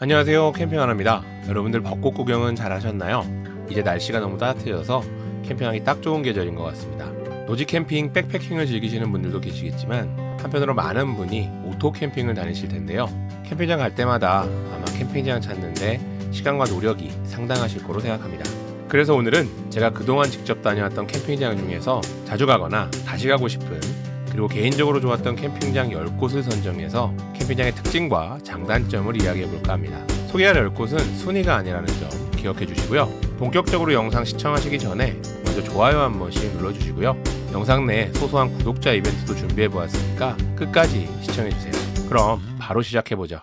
안녕하세요, 캠핑하나입니다. 여러분들 벚꽃 구경은 잘 하셨나요? 이제 날씨가 너무 따뜻해져서 캠핑하기 딱 좋은 계절인 것 같습니다. 노지 캠핑, 백패킹을 즐기시는 분들도 계시겠지만 한편으로 많은 분이 오토 캠핑을 다니실 텐데요. 캠핑장 갈 때마다 아마 캠핑장 찾는데 시간과 노력이 상당하실 거로 생각합니다. 그래서 오늘은 제가 그동안 직접 다녀왔던 캠핑장 중에서 자주 가거나 다시 가고 싶은, 그리고 개인적으로 좋았던 캠핑장 10곳을 선정해서 캠핑장의 특징과 장단점을 이야기해볼까 합니다. 소개할 10곳은 순위가 아니라는 점 기억해 주시고요. 본격적으로 영상 시청하시기 전에 먼저 좋아요 한 번씩 눌러주시고요. 영상 내에 소소한 구독자 이벤트도 준비해보았으니까 끝까지 시청해주세요. 그럼 바로 시작해보죠.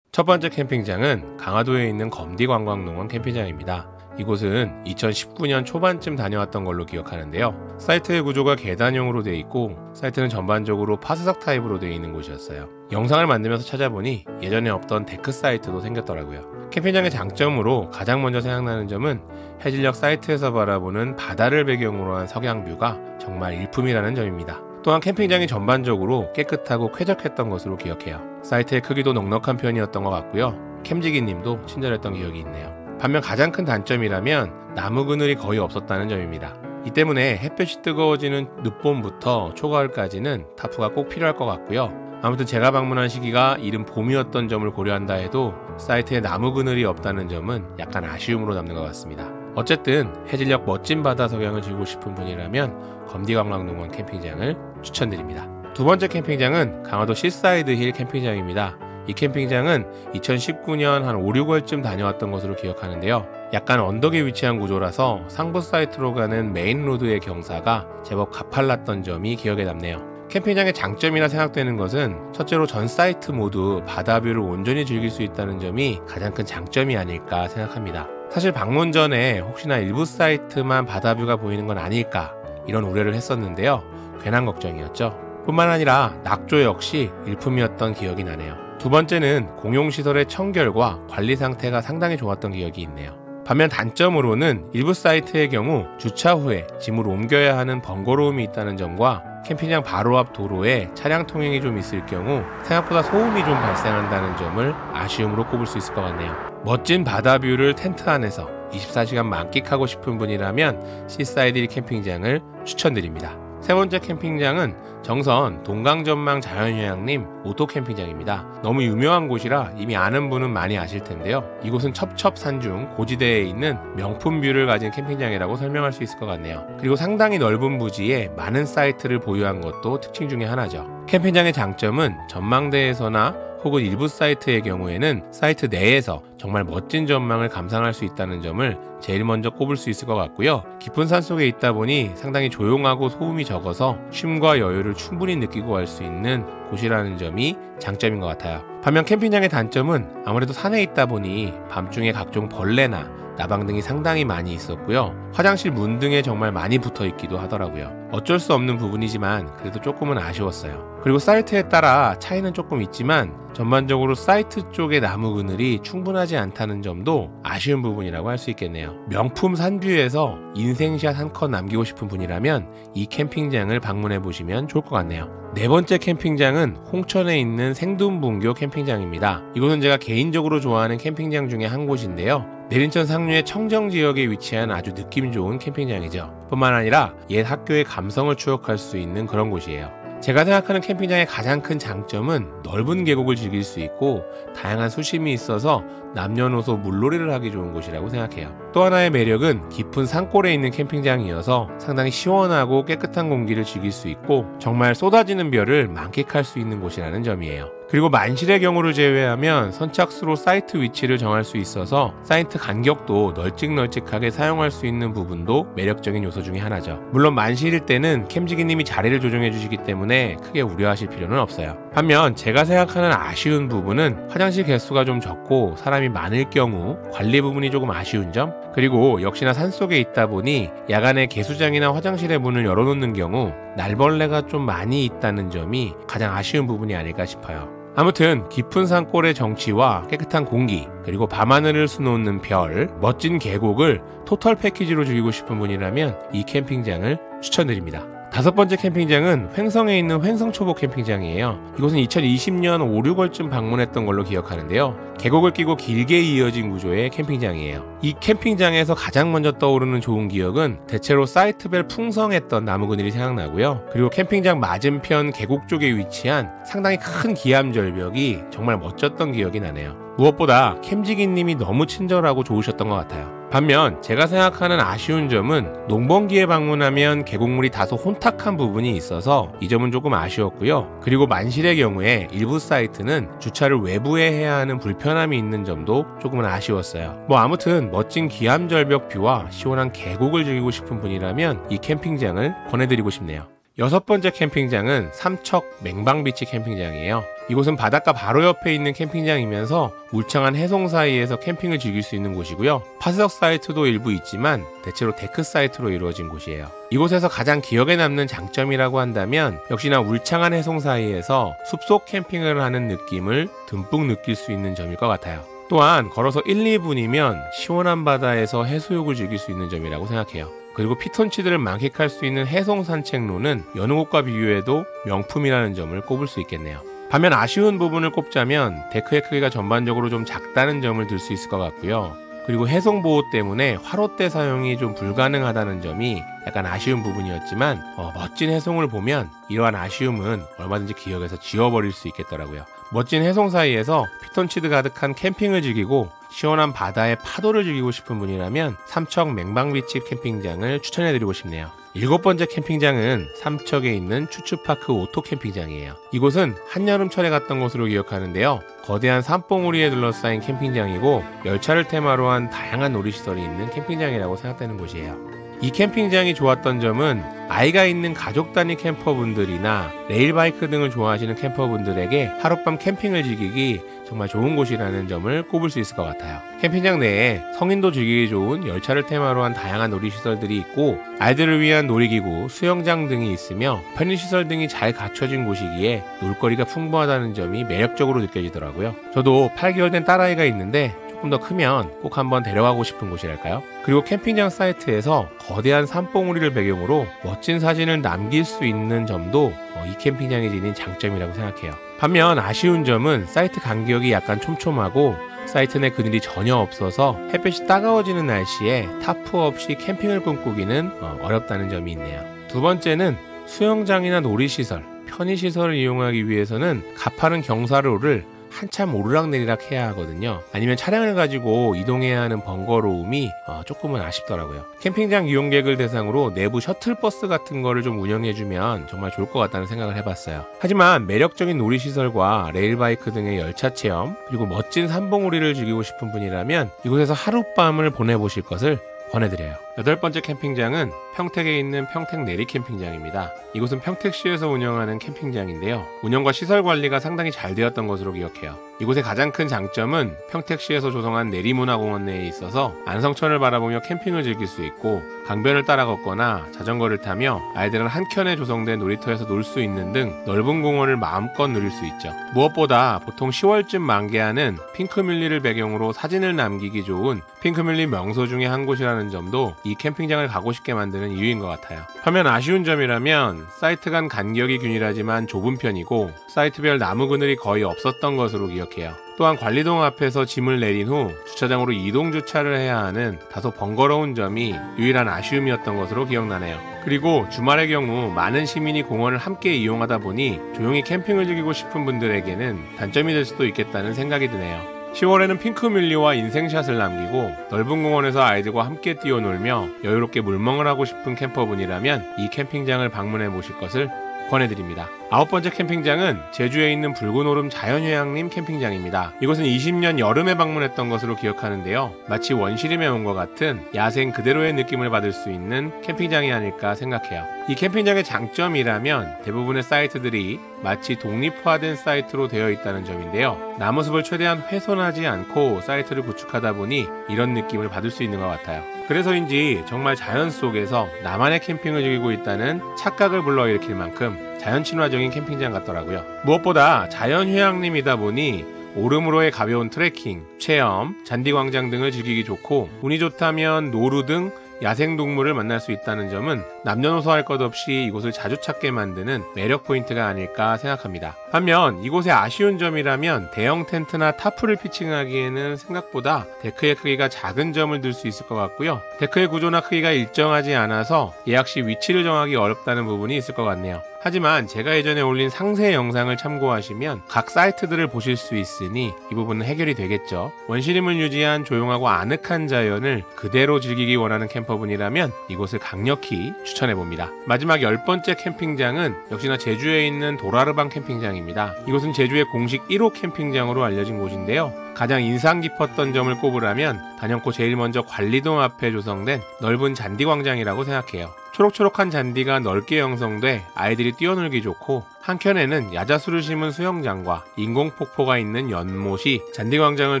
첫 번째 캠핑장은 강화도에 있는 검디관광농원 캠핑장입니다. 이곳은 2019년 초반쯤 다녀왔던 걸로 기억하는데요. 사이트의 구조가 계단형으로 되어 있고 사이트는 전반적으로 파스석 타입으로 되어 있는 곳이었어요. 영상을 만들면서 찾아보니 예전에 없던 데크 사이트도 생겼더라고요. 캠핑장의 장점으로 가장 먼저 생각나는 점은 해질녘 사이트에서 바라보는 바다를 배경으로 한 석양뷰가 정말 일품이라는 점입니다. 또한 캠핑장이 전반적으로 깨끗하고 쾌적했던 것으로 기억해요. 사이트의 크기도 넉넉한 편이었던 것 같고요. 캠지기님도 친절했던 기억이 있네요. 반면 가장 큰 단점이라면 나무 그늘이 거의 없었다는 점입니다. 이 때문에 햇볕이 뜨거워지는 늦봄부터 초가을까지는 타프가 꼭 필요할 것 같고요. 아무튼 제가 방문한 시기가 이른 봄이었던 점을 고려한다 해도 사이트에 나무 그늘이 없다는 점은 약간 아쉬움으로 남는 것 같습니다. 어쨌든 해질녘 멋진 바다 석양을 즐기고 싶은 분이라면 검디관광농원 캠핑장을 추천드립니다. 두 번째 캠핑장은 강화도 시사이드 힐 캠핑장입니다. 이 캠핑장은 2019년 한 5, 6월쯤 다녀왔던 것으로 기억하는데요. 약간 언덕에 위치한 구조라서 상부 사이트로 가는 메인 로드의 경사가 제법 가팔랐던 점이 기억에 남네요. 캠핑장의 장점이라 생각되는 것은 첫째로 전 사이트 모두 바다뷰를 온전히 즐길 수 있다는 점이 가장 큰 장점이 아닐까 생각합니다. 사실 방문 전에 혹시나 일부 사이트만 바다뷰가 보이는 건 아닐까 이런 우려를 했었는데요. 괜한 걱정이었죠. 뿐만 아니라 낙조 역시 일품이었던 기억이 나네요. 두 번째는 공용시설의 청결과 관리 상태가 상당히 좋았던 기억이 있네요. 반면 단점으로는 일부 사이트의 경우 주차 후에 짐을 옮겨야 하는 번거로움이 있다는 점과 캠핑장 바로 앞 도로에 차량 통행이 좀 있을 경우 생각보다 소음이 좀 발생한다는 점을 아쉬움으로 꼽을 수 있을 것 같네요. 멋진 바다뷰를 텐트 안에서 24시간 만끽하고 싶은 분이라면 시사이드 캠핑장을 추천드립니다. 세 번째 캠핑장은 정선 동강전망 자연휴양림 오토 캠핑장입니다. 너무 유명한 곳이라 이미 아는 분은 많이 아실 텐데요. 이곳은 첩첩산중 고지대에 있는 명품 뷰를 가진 캠핑장이라고 설명할 수 있을 것 같네요. 그리고 상당히 넓은 부지에 많은 사이트를 보유한 것도 특징 중에 하나죠. 캠핑장의 장점은 전망대에서나 혹은 일부 사이트의 경우에는 사이트 내에서 정말 멋진 전망을 감상할 수 있다는 점을 제일 먼저 꼽을 수 있을 것 같고요. 깊은 산속에 있다 보니 상당히 조용하고 소음이 적어서 쉼과 여유를 충분히 느끼고 갈 수 있는 곳이라는 점이 장점인 것 같아요. 반면 캠핑장의 단점은 아무래도 산에 있다 보니 밤중에 각종 벌레나 나방 등이 상당히 많이 있었고요. 화장실 문 등에 정말 많이 붙어 있기도 하더라고요. 어쩔 수 없는 부분이지만 그래도 조금은 아쉬웠어요. 그리고 사이트에 따라 차이는 조금 있지만 전반적으로 사이트 쪽의 나무 그늘이 충분하지 않다는 점도 아쉬운 부분이라고 할 수 있겠네요. 명품 산뷰에서 인생샷 한 컷 남기고 싶은 분이라면 이 캠핑장을 방문해 보시면 좋을 것 같네요. 네 번째 캠핑장은 홍천에 있는 생둔분교 캠핑장입니다. 이곳은 제가 개인적으로 좋아하는 캠핑장 중에 한 곳인데요. 내린천 상류의 청정지역에 위치한 아주 느낌 좋은 캠핑장이죠. 뿐만 아니라 옛 학교의 감성을 추억할 수 있는 그런 곳이에요. 제가 생각하는 캠핑장의 가장 큰 장점은 넓은 계곡을 즐길 수 있고 다양한 수심이 있어서 남녀노소 물놀이를 하기 좋은 곳이라고 생각해요. 또 하나의 매력은 깊은 산골에 있는 캠핑장이어서 상당히 시원하고 깨끗한 공기를 즐길 수 있고 정말 쏟아지는 별을 만끽할 수 있는 곳이라는 점이에요. 그리고 만실의 경우를 제외하면 선착순으로 사이트 위치를 정할 수 있어서 사이트 간격도 널찍널찍하게 사용할 수 있는 부분도 매력적인 요소 중에 하나죠. 물론 만실일 때는 캠지기님이 자리를 조정해 주시기 때문에 크게 우려하실 필요는 없어요. 반면 제가 생각하는 아쉬운 부분은 화장실 개수가 좀 적고 사람이 많을 경우 관리 부분이 조금 아쉬운 점, 그리고 역시나 산속에 있다 보니 야간에 개수장이나 화장실의 문을 열어놓는 경우 날벌레가 좀 많이 있다는 점이 가장 아쉬운 부분이 아닐까 싶어요. 아무튼 깊은 산골의 정취와 깨끗한 공기, 그리고 밤하늘을 수놓는 별, 멋진 계곡을 토탈 패키지로 즐기고 싶은 분이라면 이 캠핑장을 추천드립니다. 다섯 번째 캠핑장은 횡성에 있는 횡성초보 캠핑장이에요. 이곳은 2020년 5, 6월쯤 방문했던 걸로 기억하는데요. 계곡을 끼고 길게 이어진 구조의 캠핑장이에요. 이 캠핑장에서 가장 먼저 떠오르는 좋은 기억은 대체로 사이트별 풍성했던 나무 그늘이 생각나고요. 그리고 캠핑장 맞은편 계곡 쪽에 위치한 상당히 큰 기암절벽이 정말 멋졌던 기억이 나네요. 무엇보다 캠지기님이 너무 친절하고 좋으셨던 것 같아요. 반면 제가 생각하는 아쉬운 점은 농번기에 방문하면 계곡물이 다소 혼탁한 부분이 있어서 이 점은 조금 아쉬웠고요. 그리고 만실의 경우에 일부 사이트는 주차를 외부에 해야 하는 불편함이 있는 점도 조금은 아쉬웠어요. 아무튼 멋진 기암절벽 뷰와 시원한 계곡을 즐기고 싶은 분이라면 이 캠핑장을 권해드리고 싶네요. 여섯 번째 캠핑장은 삼척 맹방비치 캠핑장이에요. 이곳은 바닷가 바로 옆에 있는 캠핑장이면서 울창한 해송 사이에서 캠핑을 즐길 수 있는 곳이고요. 파스역 사이트도 일부 있지만 대체로 데크 사이트로 이루어진 곳이에요. 이곳에서 가장 기억에 남는 장점이라고 한다면 역시나 울창한 해송 사이에서 숲속 캠핑을 하는 느낌을 듬뿍 느낄 수 있는 점일 것 같아요. 또한 걸어서 1, 2분이면 시원한 바다에서 해수욕을 즐길 수 있는 점이라고 생각해요. 그리고 피톤치드를 만끽할 수 있는 해송 산책로는 여느 곳과 비교해도 명품이라는 점을 꼽을 수 있겠네요. 반면 아쉬운 부분을 꼽자면 데크의 크기가 전반적으로 좀 작다는 점을 들 수 있을 것 같고요. 그리고 해송 보호 때문에 화롯대 사용이 좀 불가능하다는 점이 약간 아쉬운 부분이었지만 멋진 해송을 보면 이러한 아쉬움은 얼마든지 기억에서 지워버릴 수 있겠더라고요. 멋진 해송 사이에서 피톤치드 가득한 캠핑을 즐기고 시원한 바다의 파도를 즐기고 싶은 분이라면 삼척 맹방비치 캠핑장을 추천해드리고 싶네요. 일곱 번째 캠핑장은 삼척에 있는 추추파크 오토 캠핑장이에요. 이곳은 한여름철에 갔던 곳으로 기억하는데요. 거대한 산봉우리에 둘러싸인 캠핑장이고 열차를 테마로 한 다양한 놀이시설이 있는 캠핑장이라고 생각되는 곳이에요. 이 캠핑장이 좋았던 점은 아이가 있는 가족 단위 캠퍼분들이나 레일바이크 등을 좋아하시는 캠퍼분들에게 하룻밤 캠핑을 즐기기 정말 좋은 곳이라는 점을 꼽을 수 있을 것 같아요. 캠핑장 내에 성인도 즐기기 좋은 열차를 테마로 한 다양한 놀이시설들이 있고 아이들을 위한 놀이기구, 수영장 등이 있으며 편의시설 등이 잘 갖춰진 곳이기에 놀거리가 풍부하다는 점이 매력적으로 느껴지더라고요. 저도 8개월 된 딸아이가 있는데 조금 더 크면 꼭 한번 데려가고 싶은 곳이랄까요? 그리고 캠핑장 사이트에서 거대한 산봉우리를 배경으로 멋진 사진을 남길 수 있는 점도 이 캠핑장이 지닌 장점이라고 생각해요. 반면 아쉬운 점은 사이트 간격이 약간 촘촘하고 사이트 내 그늘이 전혀 없어서 햇볕이 따가워지는 날씨에 타프 없이 캠핑을 꿈꾸기는 어렵다는 점이 있네요. 두 번째는 수영장이나 놀이시설, 편의시설을 이용하기 위해서는 가파른 경사로를 한참 오르락내리락 해야 하거든요. 아니면 차량을 가지고 이동해야 하는 번거로움이 조금은 아쉽더라고요. 캠핑장 이용객을 대상으로 내부 셔틀버스 같은 거를 좀 운영해주면 정말 좋을 것 같다는 생각을 해봤어요. 하지만 매력적인 놀이시설과 레일바이크 등의 열차 체험, 그리고 멋진 산봉우리를 즐기고 싶은 분이라면 이곳에서 하룻밤을 보내보실 것을 권해드려요. 여덟 번째 캠핑장은 평택에 있는 평택 내리 캠핑장입니다. 이곳은 평택시에서 운영하는 캠핑장인데요. 운영과 시설 관리가 상당히 잘 되었던 것으로 기억해요. 이곳의 가장 큰 장점은 평택시에서 조성한 내리문화공원 내에 있어서 안성천을 바라보며 캠핑을 즐길 수 있고 강변을 따라 걷거나 자전거를 타며 아이들은 한켠에 조성된 놀이터에서 놀 수 있는 등 넓은 공원을 마음껏 누릴 수 있죠. 무엇보다 보통 10월쯤 만개하는 핑크뮬리를 배경으로 사진을 남기기 좋은 핑크뮬리 명소 중에 한 곳이라는 점도 이 캠핑장을 가고 싶게 만드는 이유인 것 같아요. 반면 아쉬운 점이라면 사이트 간 간격이 균일하지만 좁은 편이고 사이트별 나무 그늘이 거의 없었던 것으로 기억해요. 또한 관리동 앞에서 짐을 내린 후 주차장으로 이동 주차를 해야 하는 다소 번거로운 점이 유일한 아쉬움이었던 것으로 기억나네요. 그리고 주말의 경우 많은 시민이 공원을 함께 이용하다 보니 조용히 캠핑을 즐기고 싶은 분들에게는 단점이 될 수도 있겠다는 생각이 드네요. 10월에는 핑크뮬리와 인생샷을 남기고 넓은 공원에서 아이들과 함께 뛰어놀며 여유롭게 물멍을 하고 싶은 캠퍼분이라면 이 캠핑장을 방문해 보실 것을 권해드립니다. 아홉 번째 캠핑장은 제주에 있는 붉은 오름 자연휴양림 캠핑장입니다. 이곳은 20년 여름에 방문했던 것으로 기억하는데요. 마치 원시림에 온 것 같은 야생 그대로의 느낌을 받을 수 있는 캠핑장이 아닐까 생각해요. 이 캠핑장의 장점이라면 대부분의 사이트들이 마치 독립화된 사이트로 되어 있다는 점인데요. 나무숲을 최대한 훼손하지 않고 사이트를 구축하다 보니 이런 느낌을 받을 수 있는 것 같아요. 그래서인지 정말 자연 속에서 나만의 캠핑을 즐기고 있다는 착각을 불러일으킬 만큼 자연 친화적인 캠핑장 같더라고요. 무엇보다 자연 휴양림이다 보니 오름으로의 가벼운 트레킹, 체험, 잔디광장 등을 즐기기 좋고 운이 좋다면 노루 등 야생동물을 만날 수 있다는 점은 남녀노소 할 것 없이 이곳을 자주 찾게 만드는 매력 포인트가 아닐까 생각합니다. 반면 이곳의 아쉬운 점이라면 대형 텐트나 타프를 피칭하기에는 생각보다 데크의 크기가 작은 점을 들 수 있을 것 같고요. 데크의 구조나 크기가 일정하지 않아서 예약 시 위치를 정하기 어렵다는 부분이 있을 것 같네요. 하지만 제가 예전에 올린 상세 영상을 참고하시면 각 사이트들을 보실 수 있으니 이 부분은 해결이 되겠죠. 원시림을 유지한 조용하고 아늑한 자연을 그대로 즐기기 원하는 캠퍼분이라면 이곳을 강력히 추천해봅니다. 마지막 10번째 캠핑장은 역시나 제주에 있는 도라르방 캠핑장입니다. 이곳은 제주의 공식 1호 캠핑장으로 알려진 곳인데요. 가장 인상 깊었던 점을 꼽으라면 단연코 제일 먼저 관리동 앞에 조성된 넓은 잔디광장이라고 생각해요. 초록초록한 잔디가 넓게 형성돼 아이들이 뛰어놀기 좋고, 한켠에는 야자수를 심은 수영장과 인공폭포가 있는 연못이 잔디광장을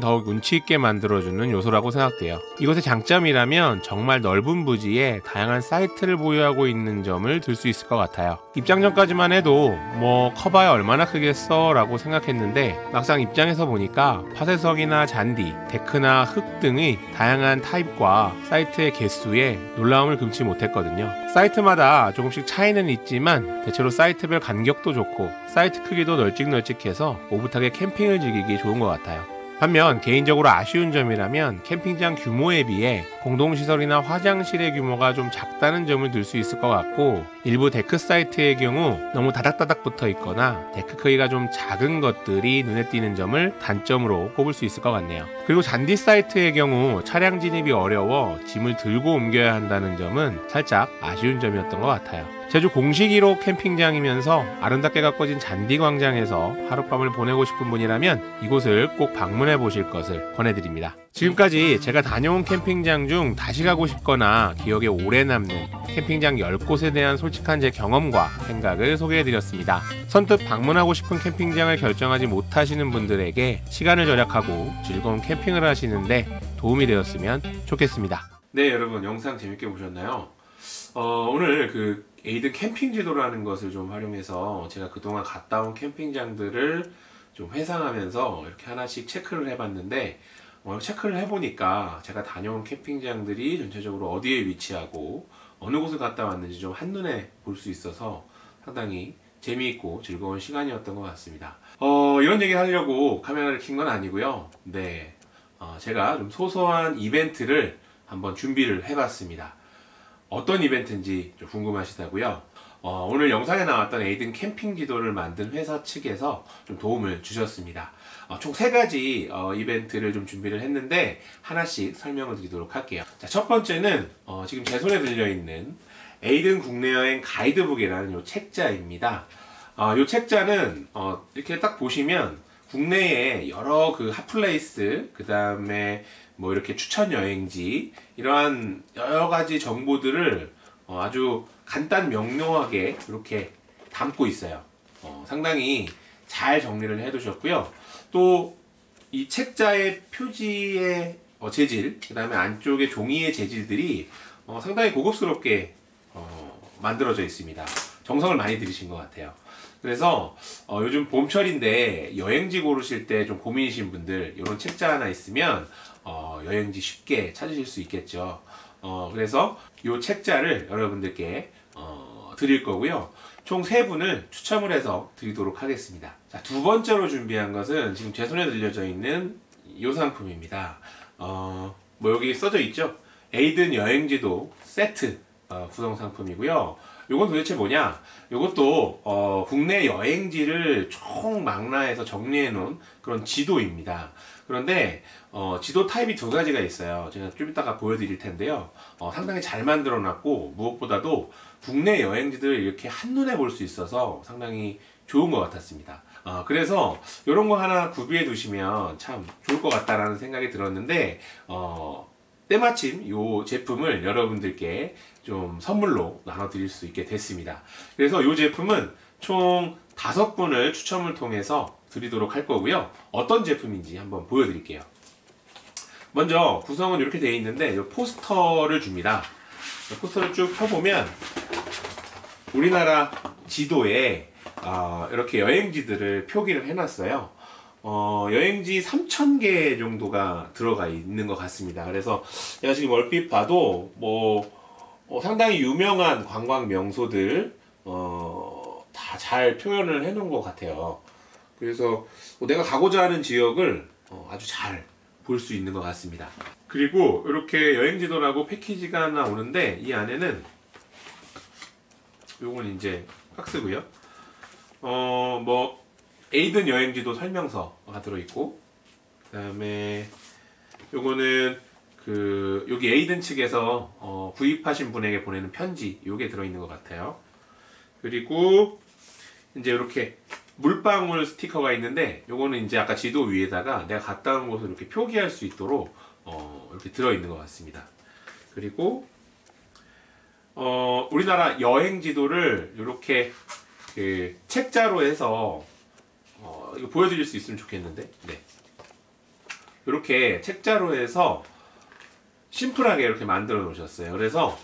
더욱 운치있게 만들어주는 요소라고 생각돼요. 이곳의 장점이라면 정말 넓은 부지에 다양한 사이트를 보유하고 있는 점을 들 수 있을 것 같아요. 입장 전까지만 해도 커봐야 얼마나 크겠어 라고 생각했는데, 막상 입장해서 보니까 파쇄석이나 잔디, 데크나 흙 등의 다양한 타입과 사이트의 개수에 놀라움을 금치 못했거든요. 사이트마다 조금씩 차이는 있지만 대체로 사이트별 간격도 좋고 사이트 크기도 널찍널찍해서 오붓하게 캠핑을 즐기기 좋은 것 같아요. 반면 개인적으로 아쉬운 점이라면 캠핑장 규모에 비해 공동시설이나 화장실의 규모가 좀 작다는 점을 들 수 있을 것 같고, 일부 데크 사이트의 경우 너무 다닥다닥 붙어 있거나 데크 크기가 좀 작은 것들이 눈에 띄는 점을 단점으로 꼽을 수 있을 것 같네요. 그리고 잔디 사이트의 경우 차량 진입이 어려워 짐을 들고 옮겨야 한다는 점은 살짝 아쉬운 점이었던 것 같아요. 제주 공식 1호 캠핑장이면서 아름답게 가꿔진 잔디광장에서 하룻밤을 보내고 싶은 분이라면 이곳을 꼭 방문해 보실 것을 권해드립니다. 지금까지 제가 다녀온 캠핑장 중 다시 가고 싶거나 기억에 오래 남는 캠핑장 10곳에 대한 솔직한 제 경험과 생각을 소개해드렸습니다. 선뜻 방문하고 싶은 캠핑장을 결정하지 못하시는 분들에게 시간을 절약하고 즐거운 캠핑을 하시는데 도움이 되었으면 좋겠습니다. 네, 여러분 영상 재밌게 보셨나요? 오늘 에이든 캠핑 지도라는 것을 좀 활용해서 제가 그동안 갔다 온 캠핑장들을 좀 회상하면서 이렇게 하나씩 체크를 해봤는데, 체크를 해보니까 제가 다녀온 캠핑장들이 전체적으로 어디에 위치하고 어느 곳을 갔다 왔는지 좀 한눈에 볼 수 있어서 상당히 재미있고 즐거운 시간이었던 것 같습니다. 이런 얘기를 하려고 카메라를 킨 건 아니고요. 네, 제가 좀 소소한 이벤트를 한번 준비를 해봤습니다. 어떤 이벤트인지 좀 궁금하시다고요? 오늘 영상에 나왔던 에이든 캠핑 지도를 만든 회사 측에서 좀 도움을 주셨습니다. 총 3가지 이벤트를 좀 준비를 했는데 하나씩 설명을 드리도록 할게요. 자, 첫 번째는 지금 제 손에 들려있는 에이든 국내여행 가이드북이라는 이 책자입니다. 이 책자는 이렇게 딱 보시면 국내에 여러 핫플레이스, 그 다음에 이렇게 추천 여행지, 이러한 여러 가지 정보들을 아주 간단 명료하게 이렇게 담고 있어요. 상당히 잘 정리를 해 두셨고요. 또 이 책자의 표지의 재질, 그 다음에 안쪽에 종이의 재질들이 상당히 고급스럽게 만들어져 있습니다. 정성을 많이 들이신 것 같아요. 그래서 요즘 봄철인데 여행지 고르실 때 좀 고민이신 분들, 이런 책자 하나 있으면 여행지 쉽게 찾으실 수 있겠죠. 그래서 이 책자를 여러분들께 드릴 거고요. 총 3분을 추첨을 해서 드리도록 하겠습니다. 자, 2번째로 준비한 것은 지금 제 손에 들려져 있는 이 상품입니다. 여기 써져 있죠? 에이든 여행지도 세트 구성 상품이고요. 요건 도대체 뭐냐? 요것도 국내 여행지를 총 망라해서 정리해 놓은 그런 지도입니다. 그런데 지도 타입이 2가지가 있어요. 제가 좀 이따가 보여드릴 텐데요. 상당히 잘 만들어 놨고, 무엇보다도 국내 여행지들을 이렇게 한눈에 볼 수 있어서 상당히 좋은 것 같았습니다. 그래서 이런 거 하나 구비해 두시면 참 좋을 것 같다라는 생각이 들었는데, 때마침 이 제품을 여러분들께 좀 선물로 나눠드릴 수 있게 됐습니다. 그래서 이 제품은 총 5분을 추첨을 통해서 드리도록 할 거고요. 어떤 제품인지 한번 보여드릴게요. 먼저 구성은 이렇게 되어 있는데, 이 포스터를 줍니다. 포스터를 쭉 펴보면 우리나라 지도에 이렇게 여행지들을 표기를 해놨어요. 여행지 3,000개 정도가 들어가 있는 것 같습니다. 그래서 제가 지금 얼핏 봐도 상당히 유명한 관광 명소들 다 잘 표현을 해 놓은 것 같아요. 그래서 내가 가고자 하는 지역을 아주 잘 볼 수 있는 것 같습니다. 그리고 이렇게 여행 지도라고 패키지가 하나 오는데, 이 안에는 요건 이제 박스고요. 에이든 여행지도 설명서가 들어있고, 그 다음에 요거는 여기 에이든 측에서 구입하신 분에게 보내는 편지, 요게 들어있는 것 같아요. 그리고 이제 이렇게 물방울 스티커가 있는데, 요거는 이제 아까 지도 위에다가 내가 갔다 온 곳을 이렇게 표기할 수 있도록 이렇게 들어있는 것 같습니다. 그리고 우리나라 여행 지도를 이렇게 책자로 해서 이거 보여드릴 수 있으면 좋겠는데, 네, 이렇게 책자로 해서 심플하게 이렇게 만들어 놓으셨어요. 그래서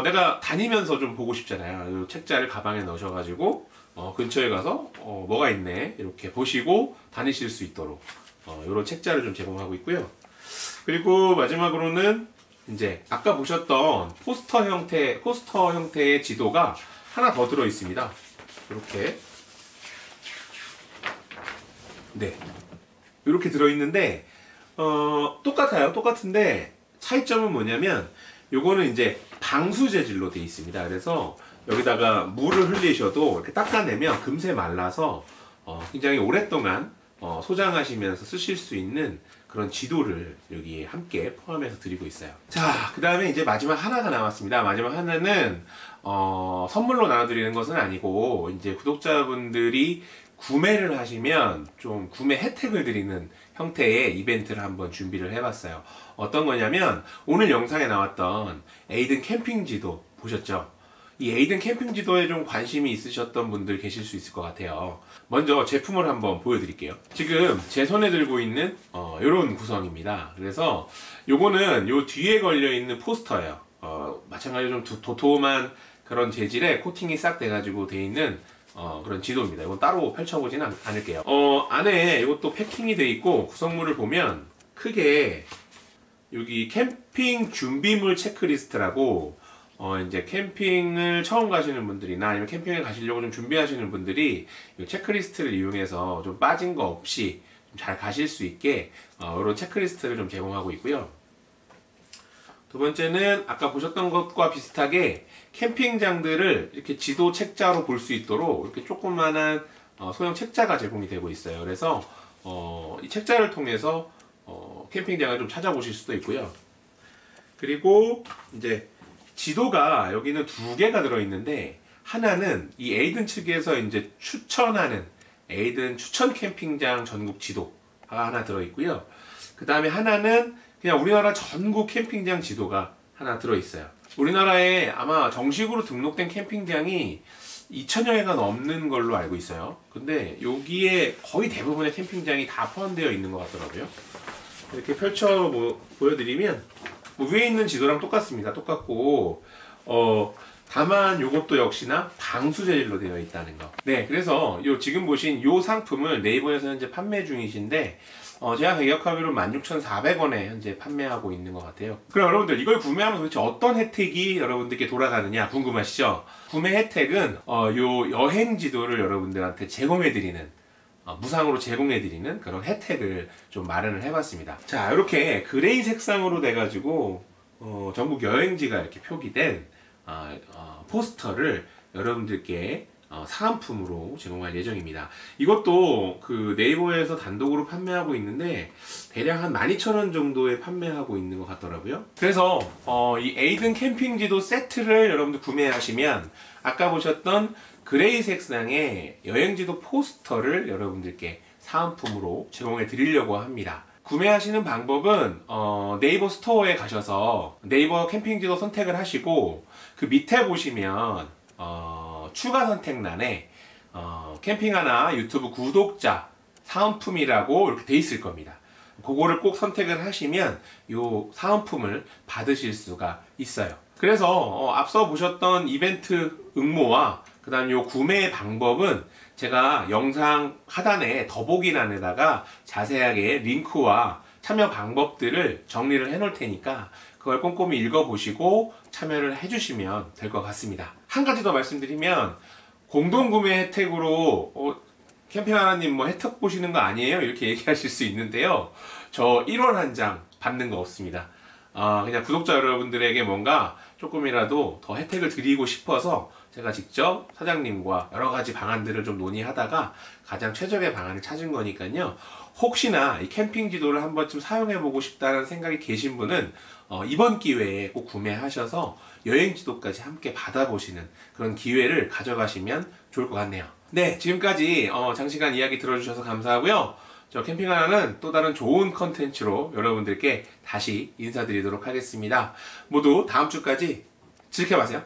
내가 다니면서 좀 보고 싶잖아요. 이 책자를 가방에 넣으셔가지고 근처에 가서 뭐가 있네 이렇게 보시고 다니실 수 있도록 이런 책자를 좀 제공하고 있고요. 그리고 마지막으로는 이제 아까 보셨던 포스터 형태의 지도가 하나 더 들어 있습니다. 이렇게, 네, 이렇게 들어 있는데 똑같은데 차이점은 뭐냐면, 요거는 이제 방수 재질로 되어 있습니다. 그래서 여기다가 물을 흘리셔도 이렇게 닦아내면 금세 말라서 굉장히 오랫동안 소장하시면서 쓰실 수 있는 그런 지도를 여기에 함께 포함해서 드리고 있어요. 자, 그 다음에 이제 마지막 하나가 남았습니다. 마지막 하나는 선물로 나눠드리는 것은 아니고, 이제 구독자분들이 구매를 하시면 좀 구매 혜택을 드리는 형태의 이벤트를 한번 준비를 해봤어요. 어떤 거냐면, 오늘 영상에 나왔던 에이든 캠핑 지도 보셨죠? 이 에이든 캠핑 지도에 좀 관심이 있으셨던 분들 계실 수 있을 것 같아요. 먼저 제품을 한번 보여드릴게요. 지금 제 손에 들고 있는 이런 구성입니다. 그래서 요거는 요 뒤에 걸려있는 포스터예요. 마찬가지로 좀 도톰한 그런 재질의 코팅이 싹 돼가지고 돼 있는 그런 지도입니다. 이건 따로 펼쳐보지는 않을게요. 안에 이것도 패킹이 돼 있고, 구성물을 보면 크게 여기 캠핑 준비물 체크리스트라고, 이제 캠핑을 처음 가시는 분들이나 아니면 캠핑에 가시려고 좀 준비하시는 분들이 이 체크리스트를 이용해서 좀 빠진 거 없이 좀 잘 가실 수 있게 이런 체크리스트를 좀 제공하고 있고요. 두 번째는 아까 보셨던 것과 비슷하게 캠핑장들을 이렇게 지도 책자로 볼 수 있도록 이렇게 조그만한 소형 책자가 제공이 되고 있어요. 그래서 이 책자를 통해서 캠핑장을 좀 찾아보실 수도 있고요. 그리고 이제 지도가 여기는 두 개가 들어있는데, 하나는 이 에이든 측에서 이제 추천하는 에이든 추천 캠핑장 전국 지도가 하나 들어있고요. 그 다음에 하나는 그냥 우리나라 전국 캠핑장 지도가 하나 들어있어요. 우리나라에 아마 정식으로 등록된 캠핑장이 2,000여 개가 넘는 걸로 알고 있어요. 근데 여기에 거의 대부분의 캠핑장이 다 포함되어 있는 것 같더라고요. 이렇게 펼쳐 보여드리면 위에 있는 지도랑 똑같습니다. 똑같고 다만 요것도 역시나 방수 재질로 되어 있다는 거. 네, 그래서 지금 보신 요 상품을 네이버에서 현재 판매 중이신데, 제가 가격하기로 16,400원에 현재 판매하고 있는 것 같아요. 그럼 여러분들, 이걸 구매하면 도대체 어떤 혜택이 여러분들께 돌아가느냐 궁금하시죠? 구매 혜택은 요 여행 지도를 여러분들한테 제공해드리는, 무상으로 제공해드리는 그런 혜택을 좀 마련을 해봤습니다. 자, 이렇게 그레이 색상으로 돼가지고 전국 여행지가 이렇게 표기된 포스터를 여러분들께 사은품으로 제공할 예정입니다. 이것도 네이버에서 단독으로 판매하고 있는데 대략 한 12,000원 정도에 판매하고 있는 것 같더라고요. 그래서 이 에이든 캠핑지도 세트를 여러분들 구매하시면 아까 보셨던 그레이 색상의 여행지도 포스터를 여러분들께 사은품으로 제공해 드리려고 합니다. 구매하시는 방법은 네이버 스토어에 가셔서 네이버 캠핑지도 선택을 하시고, 그 밑에 보시면 추가 선택란에 캠핑하나 유튜브 구독자 사은품이라고 이렇게 돼 있을 겁니다. 그거를 꼭 선택을 하시면 이 사은품을 받으실 수가 있어요. 그래서 앞서 보셨던 이벤트 응모와 그 다음 요 구매 방법은 제가 영상 하단에 더보기란에다가 자세하게 링크와 참여 방법들을 정리를 해 놓을 테니까 그걸 꼼꼼히 읽어보시고 참여를 해주시면 될 것 같습니다. 한 가지 더 말씀드리면, 공동구매 혜택으로 캠핑하나님 뭐 혜택 보시는 거 아니에요? 이렇게 얘기하실 수 있는데요. 저 1월 한 장 받는 거 없습니다. 그냥 구독자 여러분들에게 뭔가 조금이라도 더 혜택을 드리고 싶어서 제가 직접 사장님과 여러 가지 방안들을 좀 논의하다가 가장 최적의 방안을 찾은 거니까요. 혹시나 이 캠핑 지도를 한 번쯤 사용해보고 싶다는 생각이 계신 분은 이번 기회에 꼭 구매하셔서 여행 지도까지 함께 받아보시는 그런 기회를 가져가시면 좋을 것 같네요. 네, 지금까지 장시간 이야기 들어주셔서 감사하고요. 저 캠핑하나는 또 다른 좋은 컨텐츠로 여러분들께 다시 인사드리도록 하겠습니다. 모두 다음 주까지 지켜봐세요.